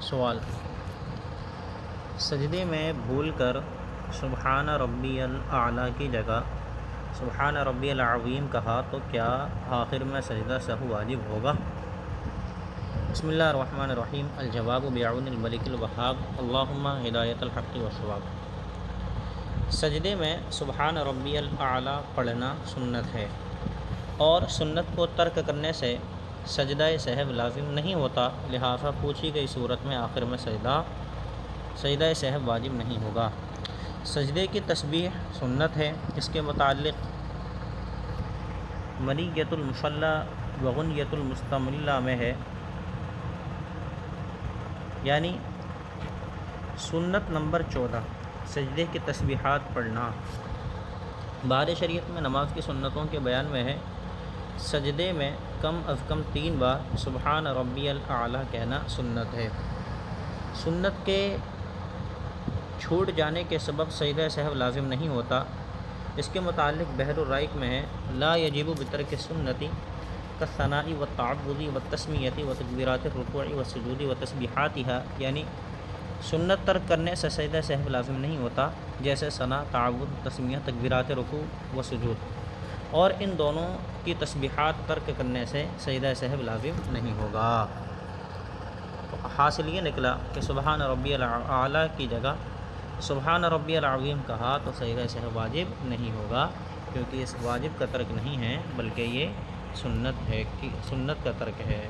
سوال: سجدے میں بھول کر سبحان ربی الاعلیٰ کی جگہ سبحان ربی العظیم کہا تو کیا آخر میں سجدہ سہو واجب ہوگا؟ بسم اللہ الرحمن الرحیم۔ الجواب بعون الملک الوہاب، اللہم ہدایت الحق والصواب۔ سجدے میں سبحان ربی الاعلیٰ پڑھنا سنت ہے، اور سنت کو ترک کرنے سے سجدہ سہو لازم نہیں ہوتا، لہٰذا پوچھی گئی صورت میں آخر میں سجدہ سہو واجب نہیں ہوگا۔ سجدے کی تسبیح سنت ہے، اس کے متعلق منیۃ المصلی و غنیۃ المستملہ میں ہے، یعنی سنت نمبر 14 سجدے کی تسبیحات پڑھنا۔ بہار شریعت میں نماز کی سنتوں کے بیان میں ہے، سجدے میں کم از کم 3 بار سبحان ربی الاعلیٰ کہنا سنت ہے۔ سنت کے چھوٹ جانے کے سبب سجدہ سہو لازم نہیں ہوتا، اس کے متعلق بحر الرائق میں ہے، لا یجب بترک سنتی کالثناء والتعوذ والتسمیۃ وتکبیرات الرکوع والسجود وتسبیحاتها، یعنی سنت ترک کرنے سے سجدہ سہو لازم نہیں ہوتا، جیسے ثنا، تعوذ، تسمیہ، تکبیرات رکوع و سجود، اور ان دونوں کی تسبیحات ترک کرنے سے سجدہ سہو لازم نہیں ہوگا۔ حاصل یہ نکلا کہ سبحان ربی الاعلیٰ کی جگہ سبحان ربی العظیم کہا تو سجدہ سہو واجب نہیں ہوگا، کیونکہ اس واجب کا ترک نہیں ہے بلکہ یہ سنت ہے، سنت کا ترک ہے۔